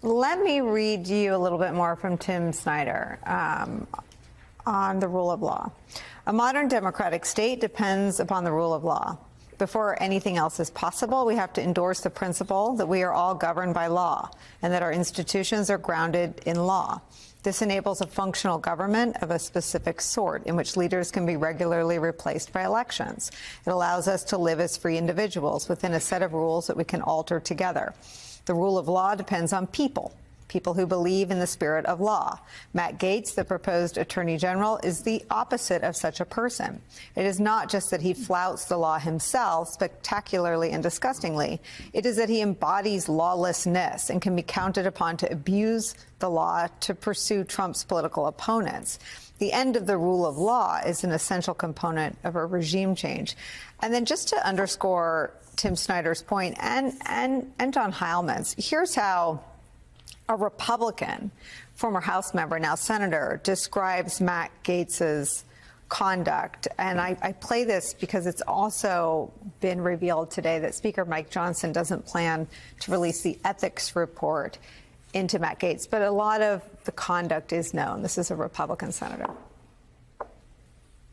Let me read you a little bit more from Tim Snyder on the rule of law. A modern democratic state depends upon the rule of law. Before anything else is possible, we have to endorse the principle that we are all governed by law and that our institutions are grounded in law. This enables a functional government of a specific sort in which leaders can be regularly replaced by elections. It allows us to live as free individuals within a set of rules that we can alter together. The rule of law depends on people who believe in the spirit of law. Matt Gaetz, the proposed Attorney General, is the opposite of such a person. It is not just that he flouts the law himself spectacularly and disgustingly. It is that he embodies lawlessness and can be counted upon to abuse the law to pursue Trump's political opponents. The end of the rule of law is an essential component of a regime change. And then just to underscore Tim Snyder's point and John Heilmann's, here's how a Republican, former House member, now Senator, describes Matt Gaetz's conduct. And I play this because it's also been revealed today that Speaker Mike Johnson doesn't plan to release the ethics report into Matt Gaetz. But a lot of the conduct is known. This is a Republican senator.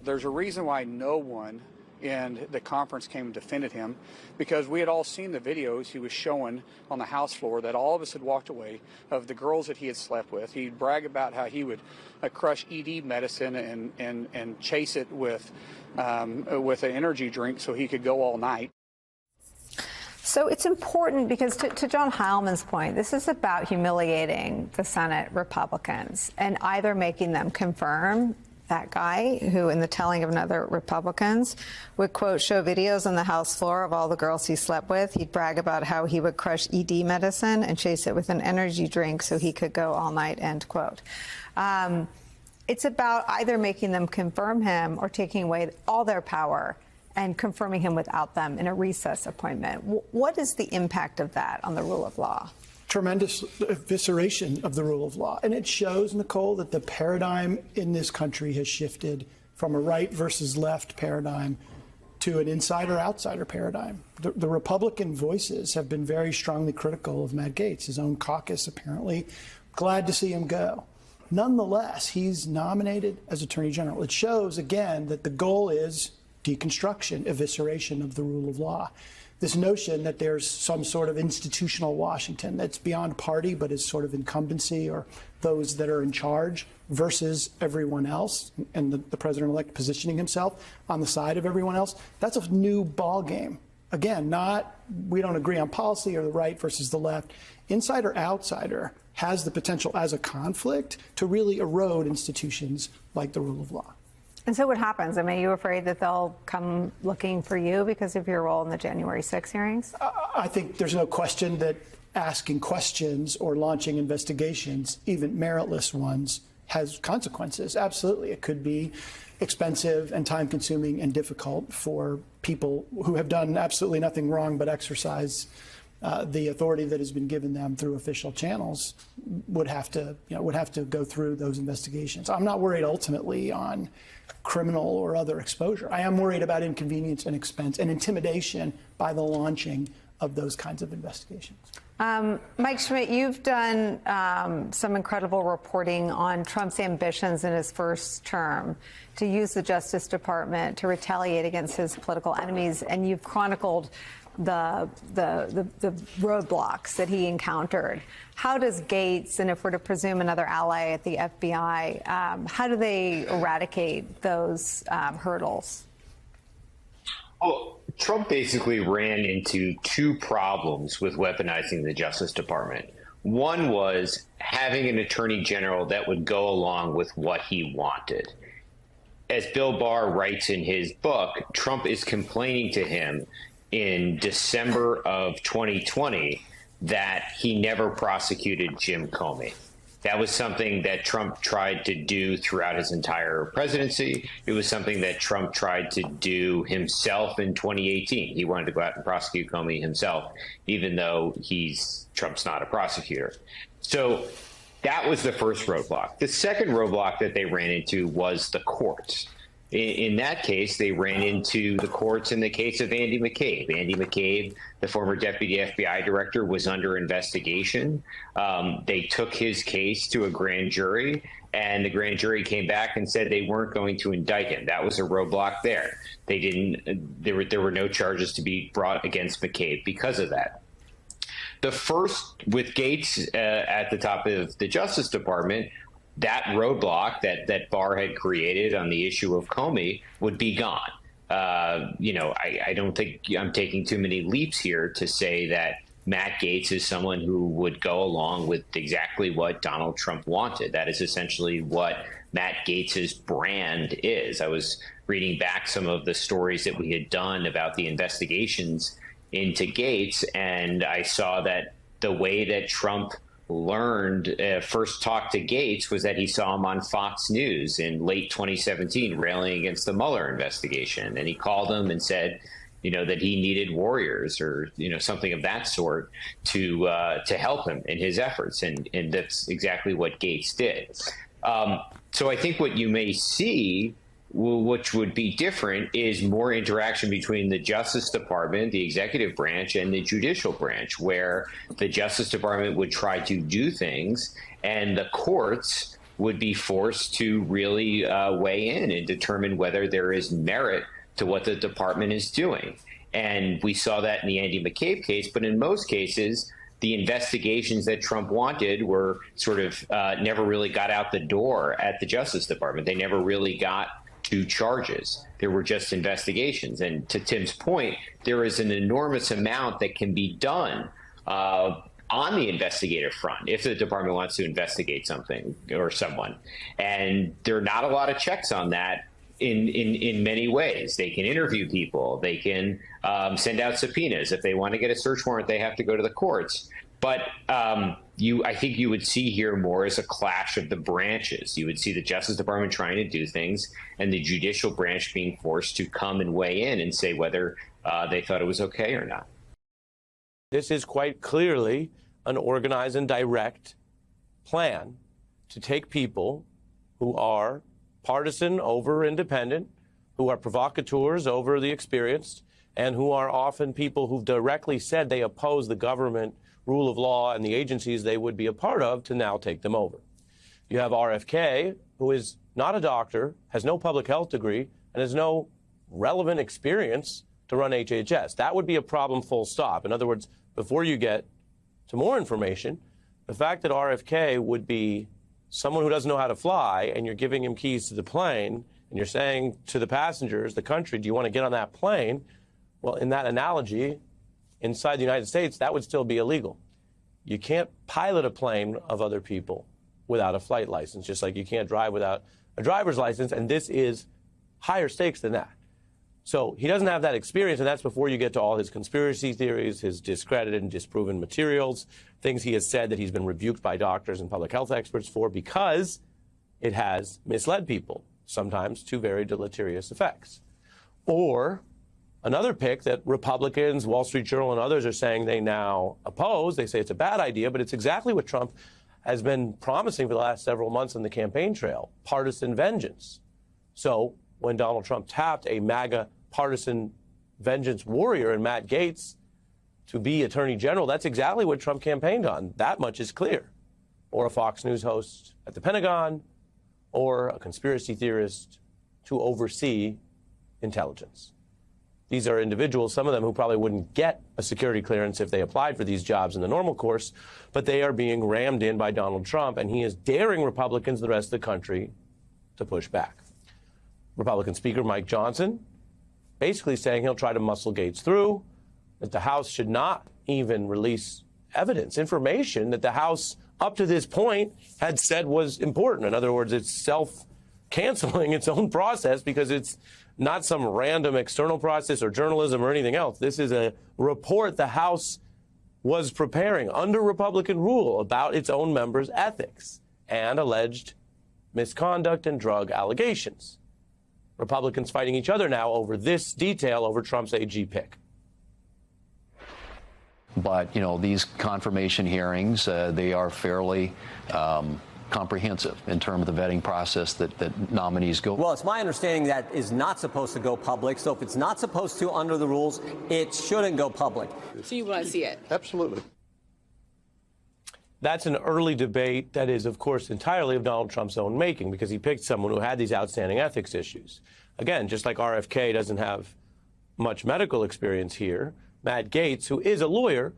There's a reason why no one in the conference came and defended him, because we had all seen the videos he was showing on the House floor that all of us had walked away of the girls that he had slept with. He'd brag about how he would crush ED medicine and chase it with an energy drink so he could go all night. So it's important because to John Heilmann's point, this is about humiliating the Senate Republicans and either making them confirm that guy who, in the telling of another Republicans, would, quote, show videos on the House floor of all the girls he slept with. He'd brag about how he would crush ED medicine and chase it with an energy drink so he could go all night, end quote. It's about either making them confirm him or taking away all their power and confirming him without them in a recess appointment. What is the impact of that on the rule of law? Tremendous evisceration of the rule of law. And it shows, Nicole, that the paradigm in this country has shifted from a right versus left paradigm to an insider-outsider paradigm. The Republican voices have been very strongly critical of Matt Gaetz, his own caucus apparently. Glad to see him go. Nonetheless, he's nominated as Attorney General. It shows, again, that the goal is deconstruction, evisceration of the rule of law. This notion that there's some sort of institutional Washington that's beyond party but is sort of incumbency or those that are in charge versus everyone else, and the president-elect positioning himself on the side of everyone else, that's a new ball game. Again, not we don't agree on policy or the right versus the left. Insider-outsider has the potential as a conflict to really erode institutions like the rule of law. And so what happens? I mean, are you afraid that they'll come looking for you because of your role in the January 6 hearings? I think there's no question that asking questions or launching investigations, even meritless ones, has consequences. Absolutely. It could be expensive and time-consuming and difficult for people who have done absolutely nothing wrong but exercise the authority that has been given them through official channels. Would have to go through those investigations. I'm not worried ultimately on criminal or other exposure. I am worried about inconvenience and expense and intimidation by the launching of those kinds of investigations. Mike Schmidt, you've done some incredible reporting on Trump's ambitions in his first term to use the Justice Department to retaliate against his political enemies, and you've chronicled the roadblocks that he encountered. How does Gaetz, and if we're to presume another ally at the FBI, how do they eradicate those hurdles? Well, Trump basically ran into two problems with weaponizing the Justice Department. One was having an attorney general that would go along with what he wanted. As Bill Barr writes in his book, Trump is complaining to him in December of 2020 that he never prosecuted Jim Comey. That was something that Trump tried to do throughout his entire presidency. It was something that Trump tried to do himself in 2018. He wanted to go out and prosecute Comey himself, even though Trump's not a prosecutor. So that was the first roadblock. The second roadblock that they ran into was the courts. In that case, they ran into the courts in the case of Andy McCabe. Andy McCabe, the former deputy FBI director, was under investigation. They took his case to a grand jury, and the grand jury came back and said they weren't going to indict him. That was a roadblock there. They didn't. There were no charges to be brought against McCabe because of that. The first, with Gates at the top of the Justice Department, that roadblock that Barr had created on the issue of Comey would be gone. I don't think I'm taking too many leaps here to say that Matt Gaetz is someone who would go along with exactly what Donald Trump wanted. That is essentially what Matt Gaetz's brand is. I was reading back some of the stories that we had done about the investigations into Gaetz, and I saw that the way that Trump first talked to Gaetz was that he saw him on Fox News in late 2017 railing against the Mueller investigation. And he called him and said, that he needed warriors or, something of that sort to help him in his efforts. And that's exactly what Gaetz did. So I think what you may see, which would be different, is more interaction between the Justice Department, the executive branch, and the judicial branch, where the Justice Department would try to do things and the courts would be forced to really weigh in and determine whether there is merit to what the department is doing. And we saw that in the Andy McCabe case, but in most cases, the investigations that Trump wanted were sort of never really got out the door at the Justice Department. They never really got to charges. There were just investigations. And to Tim's point, there is an enormous amount that can be done on the investigative front if the department wants to investigate something or someone. And there are not a lot of checks on that in many ways. They can interview people. They can send out subpoenas. If they want to get a search warrant, they have to go to the courts. But I think you would see here more as a clash of the branches. You would see the Justice Department trying to do things and the judicial branch being forced to come and weigh in and say whether they thought it was okay or not. This is quite clearly an organized and direct plan to take people who are partisan over independent, who are provocateurs over the experienced, and who are often people who've directly said they oppose the government, rule of law, and the agencies they would be a part of, to now take them over. You have RFK, who is not a doctor, has no public health degree, and has no relevant experience to run HHS. That would be a problem, full stop. In other words, before you get to more information, the fact that RFK would be someone who doesn't know how to fly, and you're giving him keys to the plane, and you're saying to the passengers, the country, do you want to get on that plane? Well, in that analogy, inside the United States, that would still be illegal. You can't pilot a plane of other people without a flight license, just like you can't drive without a driver's license, and this is higher stakes than that. So he doesn't have that experience, and that's before you get to all his conspiracy theories, his discredited and disproven materials, things he has said that he's been rebuked by doctors and public health experts for because it has misled people, sometimes to very deleterious effects. Or another pick that Republicans, Wall Street Journal, and others are saying they now oppose. They say it's a bad idea, but it's exactly what Trump has been promising for the last several months on the campaign trail, partisan vengeance. So when Donald Trump tapped a MAGA partisan vengeance warrior in Matt Gaetz to be attorney general, that's exactly what Trump campaigned on. That much is clear. Or a Fox News host at the Pentagon, or a conspiracy theorist to oversee intelligence. These are individuals, some of them who probably wouldn't get a security clearance if they applied for these jobs in the normal course, but they are being rammed in by Donald Trump, and he is daring Republicans and the rest of the country to push back. Republican Speaker Mike Johnson basically saying he'll try to muscle Gaetz through, that the House should not even release evidence, information that the House up to this point had said was important. In other words, it's self-canceling its own process because it's not some random external process or journalism or anything else. This is a report the House was preparing under Republican rule about its own members' ethics and alleged misconduct and drug allegations. Republicans fighting each other now over this detail over Trump's AG pick. But, these confirmation hearings, they are fairly comprehensive in terms of the vetting process that nominees go. Well, it's my understanding that is not supposed to go public. So if it's not supposed to under the rules, it shouldn't go public. So you want to see it? Absolutely. That's an early debate that is, of course, entirely of Donald Trump's own making, because he picked someone who had these outstanding ethics issues. Again, just like RFK doesn't have much medical experience here, Matt Gaetz, who is a lawyer,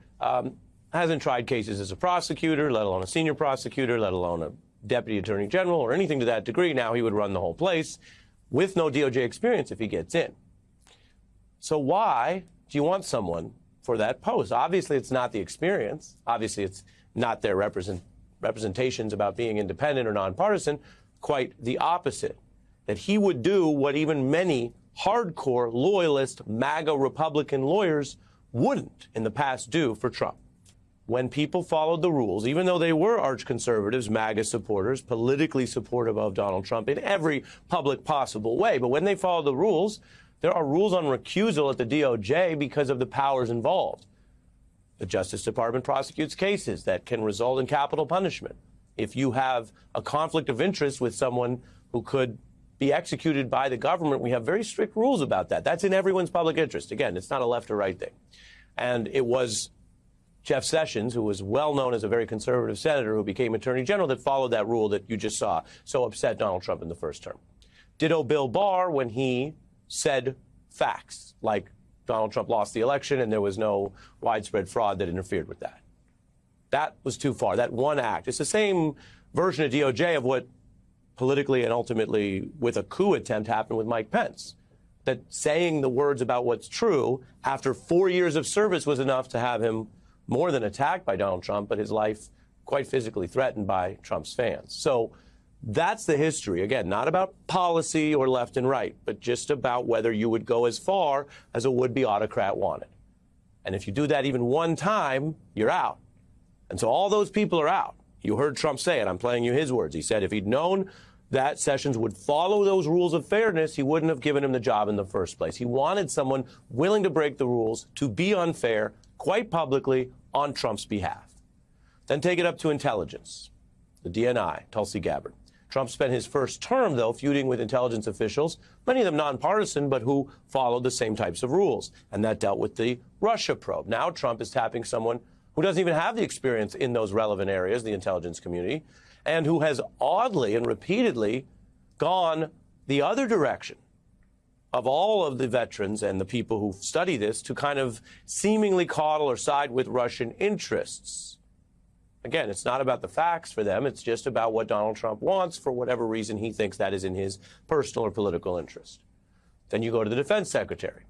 hasn't tried cases as a prosecutor, let alone a senior prosecutor, let alone a deputy attorney general or anything to that degree. Now he would run the whole place with no DOJ experience if he gets in. So why do you want someone for that post? Obviously, it's not the experience. Obviously, it's not their representations about being independent or nonpartisan. Quite the opposite. That he would do what even many hardcore loyalist MAGA Republican lawyers wouldn't in the past do for Trump. When people followed the rules, even though they were arch conservatives, MAGA supporters, politically supportive of Donald Trump in every public possible way, but when they followed the rules, there are rules on recusal at the DOJ because of the powers involved. The Justice Department prosecutes cases that can result in capital punishment. If you have a conflict of interest with someone who could be executed by the government, we have very strict rules about that. That's in everyone's public interest. Again, it's not a left or right thing. And it was Jeff Sessions, who was well known as a very conservative senator who became attorney general, that followed that rule that you just saw so upset Donald Trump in the first term. Ditto Bill Barr when he said facts, like Donald Trump lost the election and there was no widespread fraud that interfered with that. That was too far. That one act. It's the same version of DOJ of what politically and ultimately with a coup attempt happened with Mike Pence. That saying the words about what's true after 4 years of service was enough to have him more than attacked by Donald Trump, but his life quite physically threatened by Trump's fans. So that's the history. Again, not about policy or left and right, but just about whether you would go as far as a would-be autocrat wanted. And if you do that even one time, you're out. And so all those people are out. You heard Trump say it. I'm playing you his words. He said if he'd known that Sessions would follow those rules of fairness, he wouldn't have given him the job in the first place. He wanted someone willing to break the rules, to be unfair, quite publicly, on Trump's behalf. Then take it up to intelligence, the DNI, Tulsi Gabbard. Trump spent his first term, though, feuding with intelligence officials, many of them nonpartisan, but who followed the same types of rules. And that dealt with the Russia probe. Now Trump is tapping someone who doesn't even have the experience in those relevant areas, the intelligence community, and who has oddly and repeatedly gone the other direction of all of the veterans and the people who study this to kind of seemingly coddle or side with Russian interests. Again, it's not about the facts for them. It's just about what Donald Trump wants for whatever reason he thinks that is in his personal or political interest. Then you go to the defense secretary.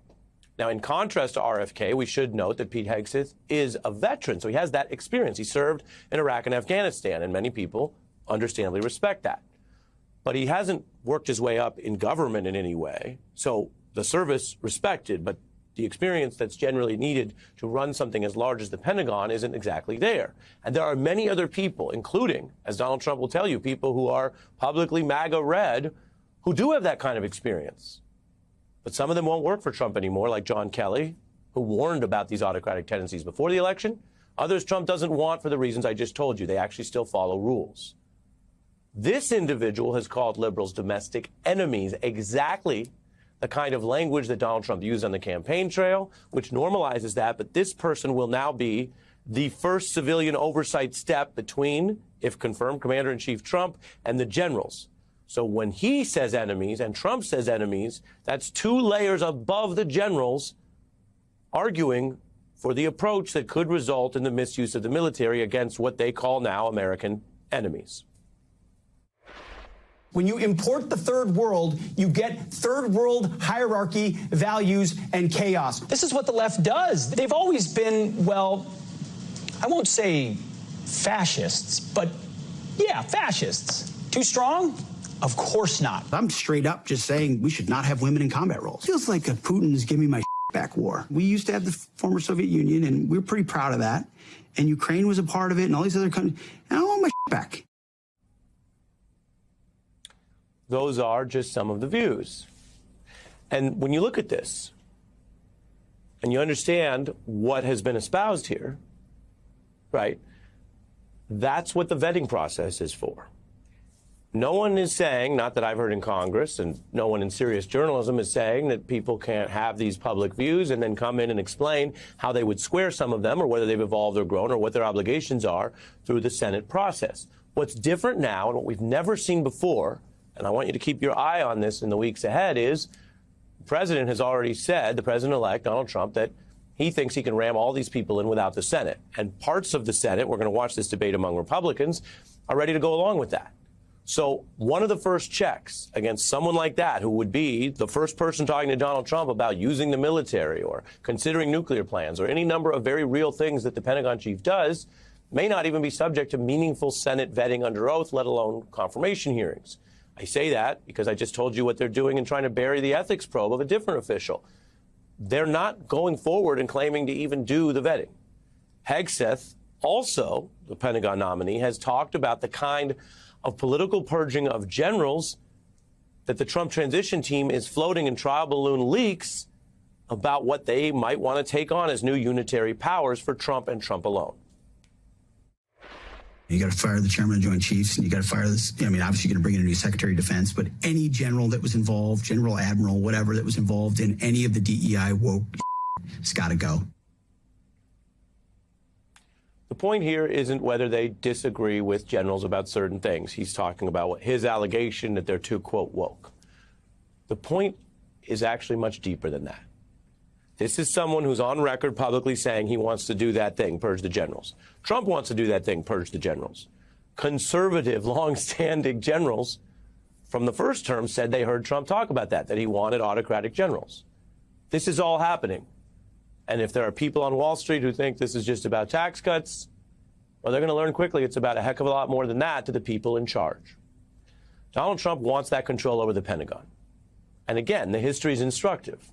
Now, in contrast to RFK, we should note that Pete Hegseth is a veteran, so he has that experience. He served in Iraq and Afghanistan, and many people understandably respect that. But he hasn't worked his way up in government in any way, so the service respected, but the experience that's generally needed to run something as large as the Pentagon isn't exactly there. And there are many other people, including, as Donald Trump will tell you, people who are publicly MAGA red, who do have that kind of experience. But some of them won't work for Trump anymore, like John Kelly, who warned about these autocratic tendencies before the election. Others Trump doesn't want for the reasons I just told you. They actually still follow rules. This individual has called liberals domestic enemies, exactly the kind of language that Donald Trump used on the campaign trail, which normalizes that. But this person will now be the first civilian oversight step between, if confirmed, Commander-in-Chief Trump and the generals. So when he says enemies and Trump says enemies, that's 2 layers above the generals arguing for the approach that could result in the misuse of the military against what they call now American enemies. When you import the third world, you get third world hierarchy, values, and chaos. This is what the left does. They've always been, well, I won't say fascists, but yeah, fascists. Too strong? Of course not. I'm straight up just saying we should not have women in combat roles. Feels like a Putin's give me my back war. We used to have the former Soviet Union, and we were pretty proud of that. And Ukraine was a part of it, and all these other countries. And I want my back. Those are just some of the views. And when you look at this and you understand what has been espoused here, right, that's what the vetting process is for. No one is saying, not that I've heard in Congress, and no one in serious journalism is saying that people can't have these public views and then come in and explain how they would square some of them or whether they've evolved or grown or what their obligations are through the Senate process. What's different now and what we've never seen before, and I want you to keep your eye on this in the weeks ahead, is the president has already said, the president-elect, Donald Trump, that he thinks he can ram all these people in without the Senate. And parts of the Senate, we're going to watch this debate among Republicans, are ready to go along with that. So one of the first checks against someone like that, who would be the first person talking to Donald Trump about using the military or considering nuclear plans or any number of very real things that the Pentagon chief does, may not even be subject to meaningful Senate vetting under oath, let alone confirmation hearings. I say that because I just told you what they're doing in trying to bury the ethics probe of a different official. They're not going forward and claiming to even do the vetting. Hegseth, also the Pentagon nominee, has talked about the kind of political purging of generals that the Trump transition team is floating in trial balloon leaks about what they might want to take on as new unitary powers for Trump and Trump alone. You got to fire the chairman of the Joint Chiefs, and you got to fire this. I mean, obviously, you're going to bring in a new Secretary of Defense, but any general that was involved, general, admiral, whatever, that was involved in any of the DEI woke, it's got to go. The point here isn't whether they disagree with generals about certain things. He's talking about his allegation that they're too, quote, woke. The point is actually much deeper than that. This is someone who's on record publicly saying he wants to do that thing, purge the generals. Trump wants to do that thing, purge the generals. Conservative, long-standing generals from the first term said they heard Trump talk about that he wanted autocratic generals. This is all happening. And if there are people on Wall Street who think this is just about tax cuts, well, they're going to learn quickly it's about a heck of a lot more than that to the people in charge. Donald Trump wants that control over the Pentagon. And again, the history is instructive.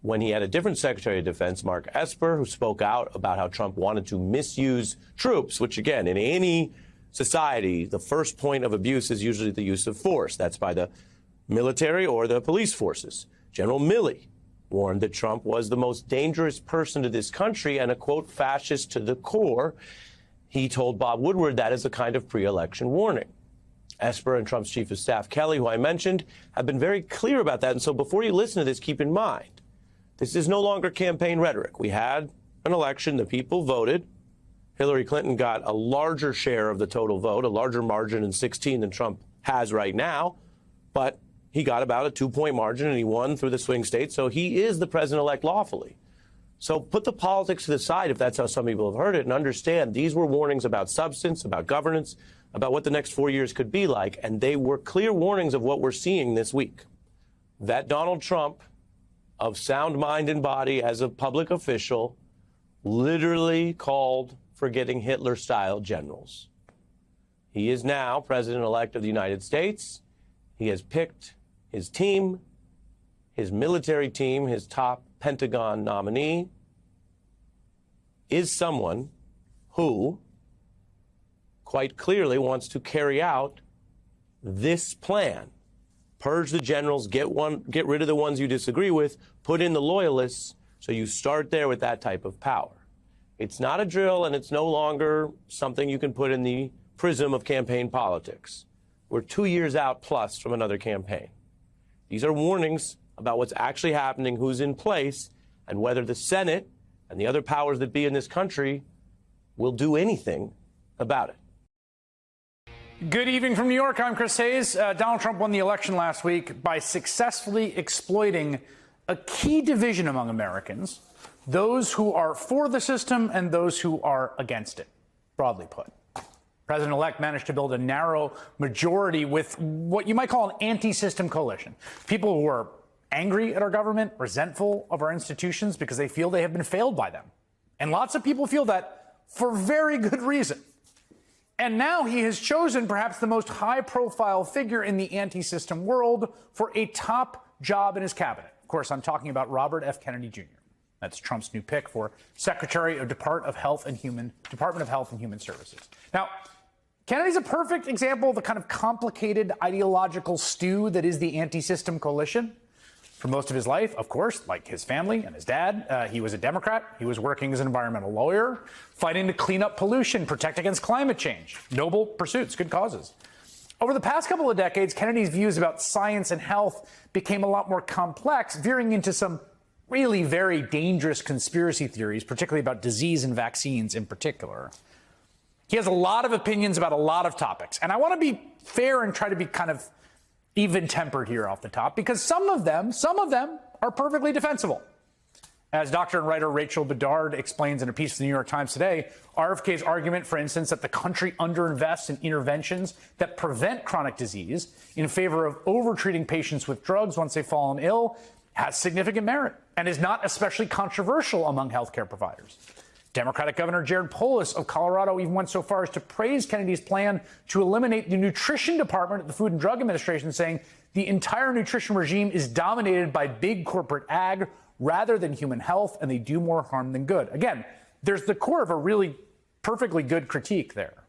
When he had a different Secretary of Defense, Mark Esper, who spoke out about how Trump wanted to misuse troops, which, again, in any society, the first point of abuse is usually the use of force. That's by the military or the police forces. General Milley warned that Trump was the most dangerous person to this country and a, quote, fascist to the core. He told Bob Woodward that as a kind of pre-election warning. Esper and Trump's chief of staff, Kelly, who I mentioned, have been very clear about that. And so before you listen to this, keep in mind, this is no longer campaign rhetoric. We had an election. The people voted. Hillary Clinton got a larger share of the total vote, a larger margin in 2016 than Trump has right now. But he got about a 2-point margin, and he won through the swing states. So he is the president-elect lawfully. So put the politics to the side, if that's how some people have heard it, and understand these were warnings about substance, about governance, about what the next 4 years could be like. And they were clear warnings of what we're seeing this week. That Donald Trump, of sound mind and body as a public official, literally called for getting Hitler-style generals. He is now president-elect of the United States. He has picked his team, his military team, his top Pentagon nominee is someone who quite clearly wants to carry out this plan. Purge the generals, get rid of the ones you disagree with, put in the loyalists, so you start there with that type of power. It's not a drill, and it's no longer something you can put in the prism of campaign politics. We're 2 years out plus from another campaign. These are warnings about what's actually happening, who's in place, and whether the Senate and the other powers that be in this country will do anything about it. Good evening from New York. I'm Chris Hayes. Donald Trump won the election last week by successfully exploiting a key division among Americans, those who are for the system and those who are against it, broadly put. President-elect managed to build a narrow majority with what you might call an anti-system coalition. People who are angry at our government, resentful of our institutions because they feel they have been failed by them. And lots of people feel that for very good reason. And now he has chosen perhaps the most high-profile figure in the anti-system world for a top job in his cabinet. Of course, I'm talking about Robert F. Kennedy Jr. That's Trump's new pick for Secretary of Department of Health and Human Services. Now, Kennedy's a perfect example of the kind of complicated ideological stew that is the anti-system coalition. For most of his life, of course, like his family and his dad, he was a Democrat. He was working as an environmental lawyer, fighting to clean up pollution, protect against climate change. Noble pursuits, good causes. Over the past couple of decades, Kennedy's views about science and health became a lot more complex, veering into some really very dangerous conspiracy theories, particularly about disease and vaccines in particular. He has a lot of opinions about a lot of topics, and I want to be fair and try to be kind of even-tempered here off the top, because some of them are perfectly defensible. As doctor and writer Rachel Bedard explains in a piece in the New York Times today, RFK's argument, for instance, that the country underinvests in interventions that prevent chronic disease in favor of overtreating patients with drugs once they've fallen ill has significant merit and is not especially controversial among healthcare providers. Democratic Governor Jared Polis of Colorado even went so far as to praise Kennedy's plan to eliminate the nutrition department at the Food and Drug Administration, saying the entire nutrition regime is dominated by big corporate ag rather than human health, and they do more harm than good. Again, there's the core of a really perfectly good critique there.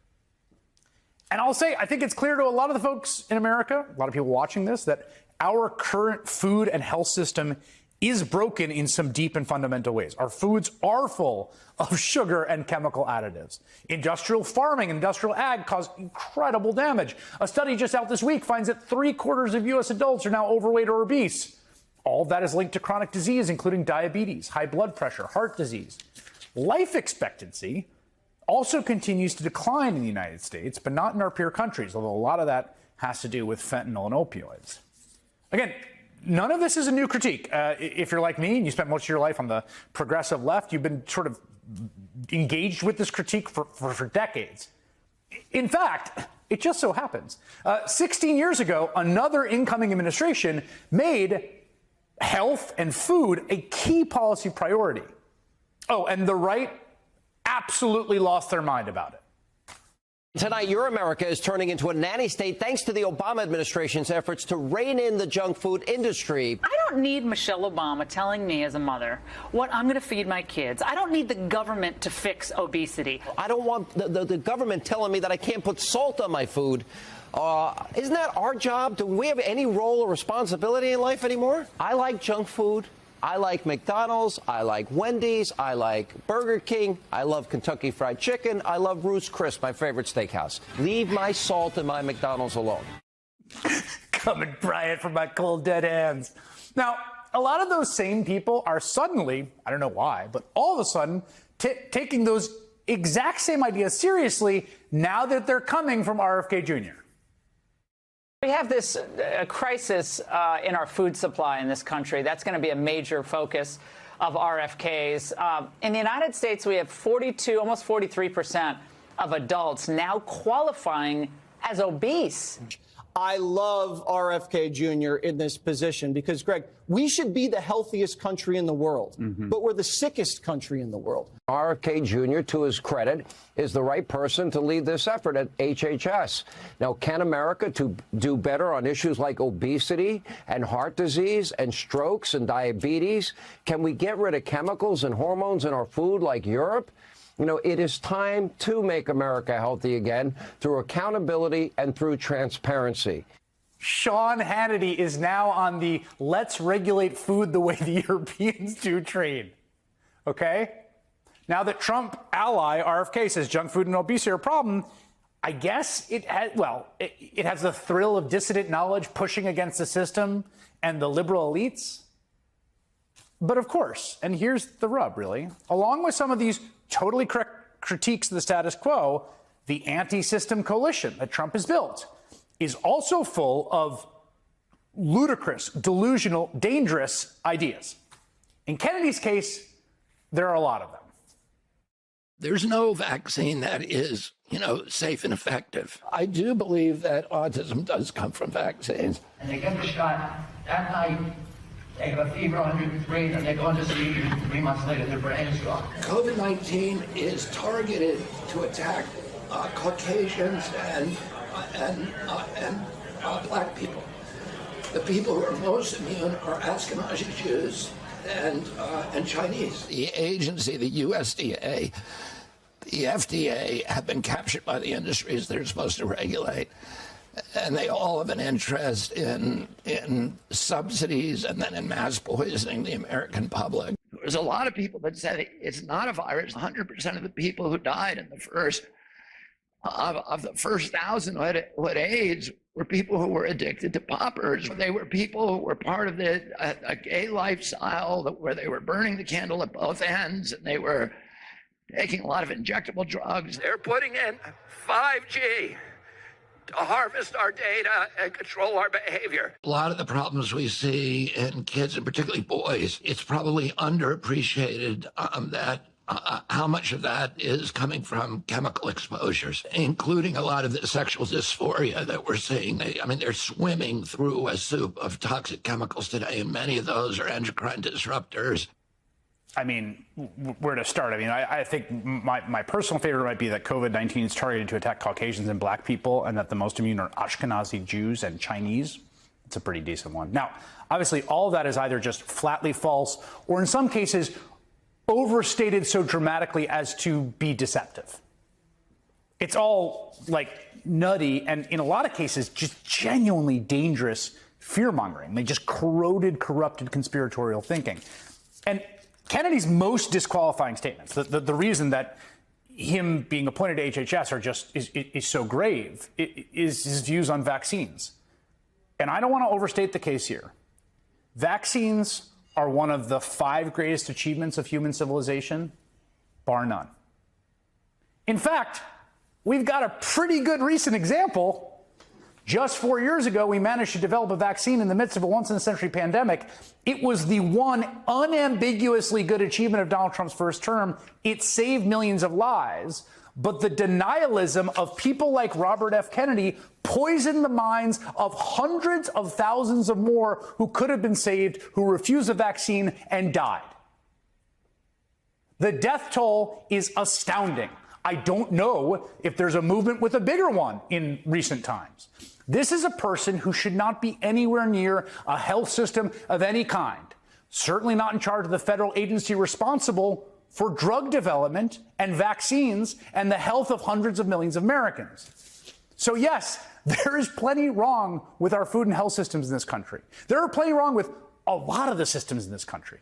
And I'll say, I think it's clear to a lot of the folks in America, a lot of people watching this, that our current food and health system is broken in some deep and fundamental ways. Our foods are full of sugar and chemical additives. Industrial farming, industrial ag cause incredible damage. A study just out this week finds that 3/4 of U.S. adults are now overweight or obese. All of that is linked to chronic disease, including diabetes, high blood pressure, heart disease. Life expectancy also continues to decline in the United States, but not in our peer countries, although a lot of that has to do with fentanyl and opioids. Again, none of this is a new critique. If you're like me and you spent most of your life on the progressive left, you've been sort of engaged with this critique for decades. In fact, it just so happens, 16 years ago, another incoming administration made health and food a key policy priority. Oh, and the right absolutely lost their mind about it. Tonight, your America is turning into a nanny state thanks to the Obama administration's efforts to rein in the junk food industry. I don't need Michelle Obama telling me as a mother what I'm going to feed my kids. I don't need the government to fix obesity. I don't want the government telling me that I can't put salt on my food. Isn't that our job? Do we have any role or responsibility in life anymore? I like junk food. I like McDonald's, I like Wendy's, I like Burger King, I love Kentucky Fried Chicken, I love Ruth's Chris, my favorite steakhouse. Leave my salt and my McDonald's alone. Come and pry it from my cold, dead hands. Now, a lot of those same people are suddenly, I don't know why, but all of a sudden taking those exact same ideas seriously now that they're coming from RFK Jr. We have this crisis in our food supply in this country. That's going to be a major focus of RFK's. In the United States, we have 42, almost 43% of adults now qualifying as obese. I love RFK Jr. in this position because, Greg, we should be the healthiest country in the world, but we're the sickest country in the world. RFK Jr., to his credit, is the right person to lead this effort at HHS. Now, can America do better on issues like obesity and heart disease and strokes and diabetes? Can we get rid of chemicals and hormones in our food like Europe? You know, it is time to make America healthy again through accountability and through transparency. Sean Hannity is now on the let's regulate food the way the Europeans do train. Okay? Now that Trump ally RFK says junk food and obesity are a problem, I guess it has the thrill of dissident knowledge pushing against the system and the liberal elites. But of course, and here's the rub, really, along with some of these totally correct critiques of the status quo, the anti-system coalition that Trump has built is also full of ludicrous, delusional, dangerous ideas. In Kennedy's case, there are a lot of them. There's no vaccine that is, safe and effective. I do believe that autism does come from vaccines. And they get the shot that night. They have a fever 103, and they go into sleep, and 3 months later, their brain is gone. COVID-19 is targeted to attack Caucasians and black people. The people who are most immune are Ashkenazi Jews and Chinese. The agency, the USDA, the FDA have been captured by the industries they're supposed to regulate. And they all have an interest in subsidies and then in mass poisoning the American public. There's a lot of people that said it's not a virus. 100% of the people who died in the first of the first 1,000 who had AIDS were people who were addicted to poppers. They were people who were part of a gay lifestyle where they were burning the candle at both ends, and they were taking a lot of injectable drugs. They're putting in 5G to harvest our data and control our behavior. A lot of the problems we see in kids, and particularly boys, it's probably underappreciated that how much of that is coming from chemical exposures, including a lot of the sexual dysphoria that we're seeing. They're swimming through a soup of toxic chemicals today, and many of those are endocrine disruptors. I mean, where to start? I mean, I think my personal favorite might be that COVID-19 is targeted to attack Caucasians and black people, and that the most immune are Ashkenazi Jews and Chinese. It's a pretty decent one. Now, obviously, all of that is either just flatly false or in some cases overstated so dramatically as to be deceptive. It's all like nutty and in a lot of cases just genuinely dangerous fear-mongering. They just corrupted conspiratorial thinking. And Kennedy's most disqualifying statements, the reason that him being appointed to HHS are just is so grave, is his views on vaccines. And I don't want to overstate the case here. Vaccines are one of the 5 greatest achievements of human civilization, bar none. In fact, we've got a pretty good recent example. Just 4 years ago, we managed to develop a vaccine in the midst of a once-in-a-century pandemic. It was the one unambiguously good achievement of Donald Trump's first term. It saved millions of lives. But the denialism of people like Robert F. Kennedy poisoned the minds of hundreds of thousands of more who could have been saved, who refused the vaccine and died. The death toll is astounding. I don't know if there's a movement with a bigger one in recent times. This is a person who should not be anywhere near a health system of any kind, certainly not in charge of the federal agency responsible for drug development and vaccines and the health of hundreds of millions of Americans. So yes, there is plenty wrong with our food and health systems in this country. There are plenty wrong with a lot of the systems in this country.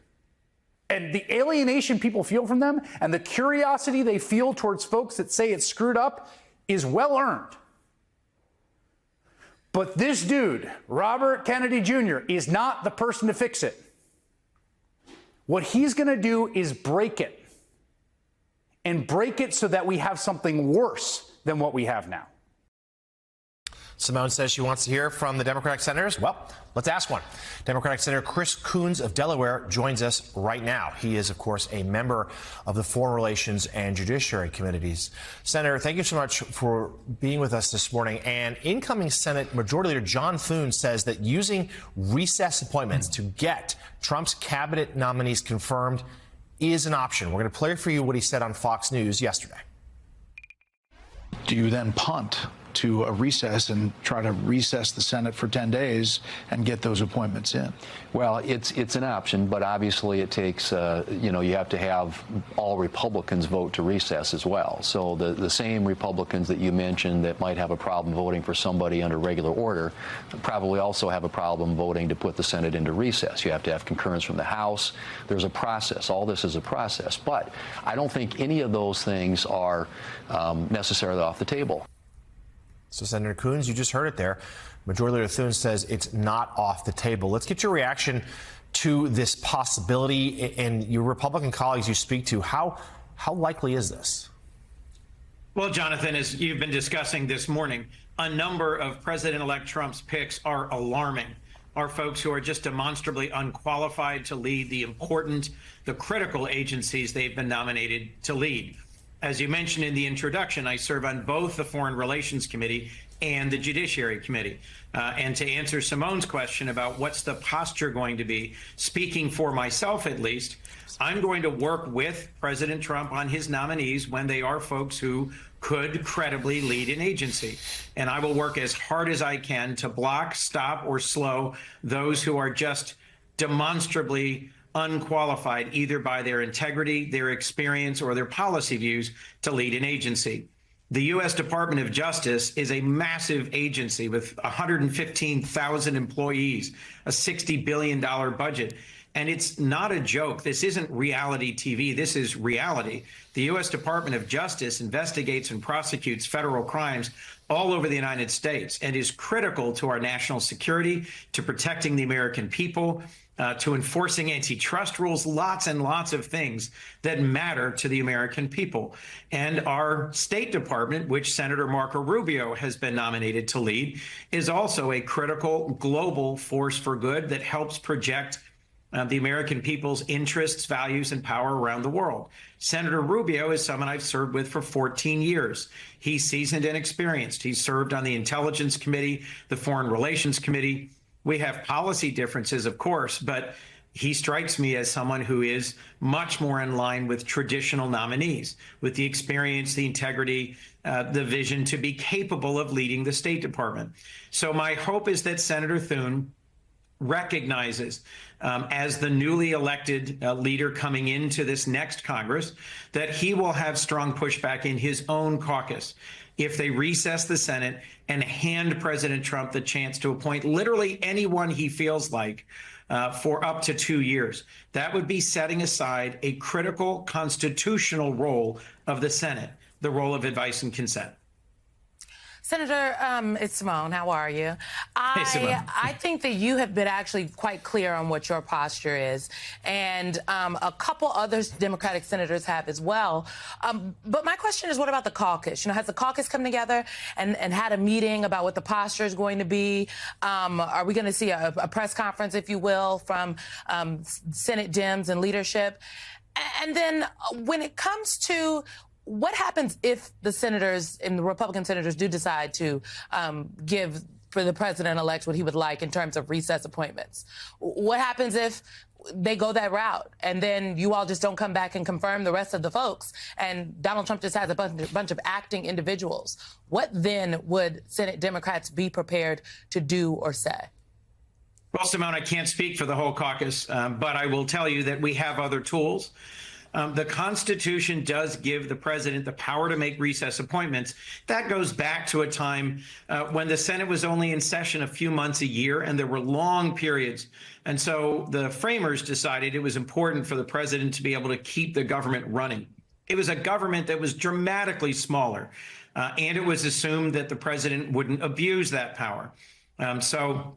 And the alienation people feel from them and the curiosity they feel towards folks that say it's screwed up is well earned. But this dude, Robert Kennedy Jr., is not the person to fix it. What he's going to do is break it. And break it so that we have something worse than what we have now. Simone says she wants to hear from the Democratic senators. Well, let's ask one. Democratic Senator Chris Coons of Delaware joins us right now. He is, of course, a member of the Foreign Relations and Judiciary Committees. Senator, thank you so much for being with us this morning. And incoming Senate Majority Leader John Thune says that using recess appointments to get Trump's cabinet nominees confirmed is an option. We're going to play for you what he said on Fox News yesterday. Do you then punt to a recess and try to recess the Senate for 10 days and get those appointments in? Well, it's an option, but obviously it takes, you have to have all Republicans vote to recess as well. So the same Republicans that you mentioned that might have a problem voting for somebody under regular order probably also have a problem voting to put the Senate into recess. You have to have concurrence from the House. There's a process. All this is a process. But I don't think any of those things are necessarily off the table. So, Senator Coons, you just heard it there. Majority Leader Thune says it's not off the table. Let's get your reaction to this possibility and your Republican colleagues you speak to. How likely is this? Well, Jonathan, as you've been discussing this morning, a number of President-elect Trump's picks are alarming. Are folks who are just demonstrably unqualified to lead the critical agencies they've been nominated to lead. As you mentioned in the introduction, I serve on both the Foreign Relations Committee and the Judiciary Committee. And to answer Simone's question about what's the posture going to be, speaking for myself at least, I'm going to work with President Trump on his nominees when they are folks who could credibly lead an agency. And I will work as hard as I can to block, stop, or slow those who are just demonstrably unqualified either by their integrity, their experience, or their policy views to lead an agency. The U.S. Department of Justice is a massive agency with 115,000 employees, a $60 billion budget. And it's not a joke. This isn't reality TV. This is reality. The U.S. Department of Justice investigates and prosecutes federal crimes all over the United States and is critical to our national security, to protecting the American people, to enforcing antitrust rules, lots and lots of things that matter to the American people. And our State Department, which Senator Marco Rubio has been nominated to lead, is also a critical global force for good that helps project the American people's interests, values, and power around the world. Senator Rubio is someone I've served with for 14 years. He's seasoned and experienced. He's served on the Intelligence Committee, the Foreign Relations Committee. We have policy differences, of course, but he strikes me as someone who is much more in line with traditional nominees, with the experience, the integrity, the vision to be capable of leading the State Department. So my hope is that Senator Thune recognizes, as the newly elected leader coming into this next Congress, that he will have strong pushback in his own caucus if they recess the Senate and hand President Trump the chance to appoint literally anyone he feels like for up to 2 years. That would be setting aside a critical constitutional role of the Senate, the role of advice and consent. Senator, it's Simone. How are you? Hey, Simone. I think that you have been actually quite clear on what your posture is, and a couple other Democratic senators have as well. But my question is, what about the caucus? You know, has the caucus come together and had a meeting about what the posture is going to be? Are we going to see a press conference, if you will, from Senate Dems and leadership? And then when it comes to what happens if the senators and the Republican senators do decide to give for the president-elect what he would like in terms of recess appointments? What happens if they go that route and then you all just don't come back and confirm the rest of the folks and Donald Trump just has a bunch of acting individuals? What then would Senate Democrats be prepared to do or say? Well, Simone, I can't speak for the whole caucus, but I will tell you that we have other tools. The Constitution does give the president the power to make recess appointments. That goes back to a time when the Senate was only in session a few months a year, and there were long periods. And so the framers decided it was important for the president to be able to keep the government running. It was a government that was dramatically smaller, and it was assumed that the president wouldn't abuse that power. So,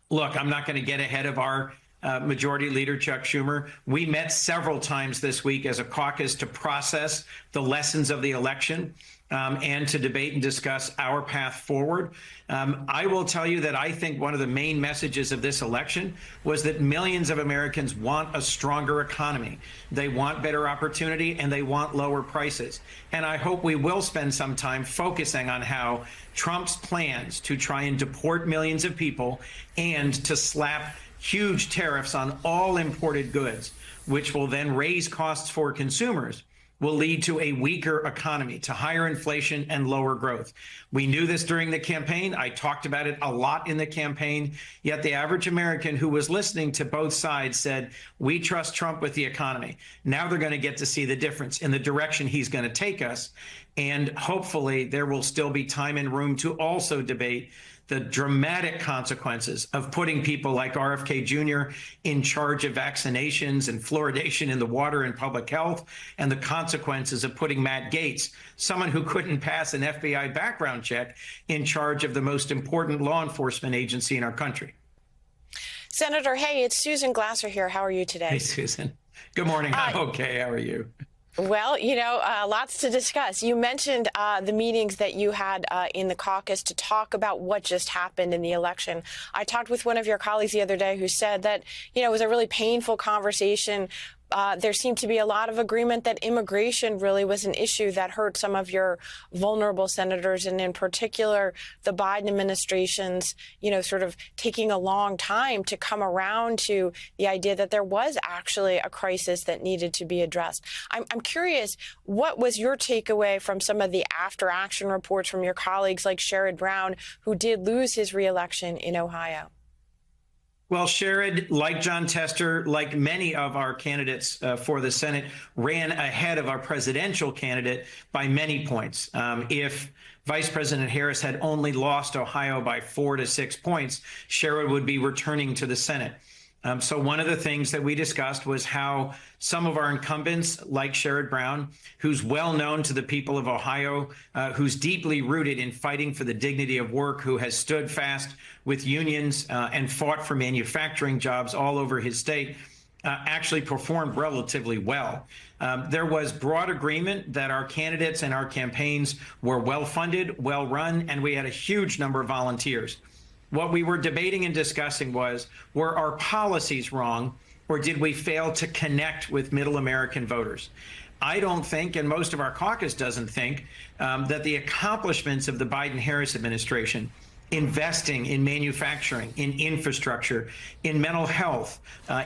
look, I'm not going to get ahead of our Majority Leader Chuck Schumer. We met several times this week as a caucus to process the lessons of the election and to debate and discuss our path forward. I will tell you that I think one of the main messages of this election was that millions of Americans want a stronger economy. They want better opportunity and they want lower prices. And I hope we will spend some time focusing on how Trump's plans to try and deport millions of people and to slap huge tariffs on all imported goods, which will then raise costs for consumers, will lead to a weaker economy, to higher inflation and lower growth. We knew this during the campaign. I talked about it a lot in the campaign, yet the average American who was listening to both sides said, we trust Trump with the economy. Now they're going to get to see the difference in the direction he's going to take us. And hopefully there will still be time and room to also debate the dramatic consequences of putting people like RFK Jr. in charge of vaccinations and fluoridation in the water and public health, and the consequences of putting Matt Gaetz, someone who couldn't pass an FBI background check, in charge of the most important law enforcement agency in our country. Senator, hey, it's Susan Glasser here. How are you today? Hey, Susan. Good morning. I'm okay. How are you? Well, you know, lots to discuss. You mentioned the meetings that you had in the caucus to talk about what just happened in the election. I talked with one of your colleagues the other day who said that, you know, it was a really painful conversation. There seemed to be a lot of agreement that immigration really was an issue that hurt some of your vulnerable senators, and in particular, the Biden administration's, you know, sort of taking a long time to come around to the idea that there was actually a crisis that needed to be addressed. I'm curious, what was your takeaway from some of the after-action reports from your colleagues like Sherrod Brown, who did lose his reelection in Ohio? Well, Sherrod, like John Tester, like many of our candidates for the Senate, ran ahead of our presidential candidate by many points. If Vice President Harris had only lost Ohio by 4 to 6 points, Sherrod would be returning to the Senate. So one of the things that we discussed was how some of our incumbents, like Sherrod Brown, who's well known to the people of Ohio, who's deeply rooted in fighting for the dignity of work, who has stood fast with unions and fought for manufacturing jobs all over his state, actually performed relatively well. There was broad agreement that our candidates and our campaigns were well-funded, well-run, and we had a huge number of volunteers. What we were debating and discussing was, were our policies wrong, or did we fail to connect with middle American voters? I don't think, and most of our caucus doesn't think, that the accomplishments of the Biden-Harris administration, investing in manufacturing, in infrastructure, in mental health,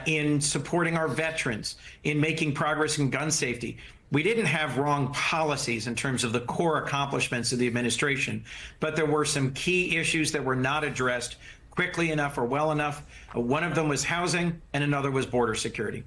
in supporting our veterans, in making progress in gun safety. We didn't have wrong policies in terms of the core accomplishments of the administration, but there were some key issues that were not addressed quickly enough or well enough. One of them was housing, and another was border security.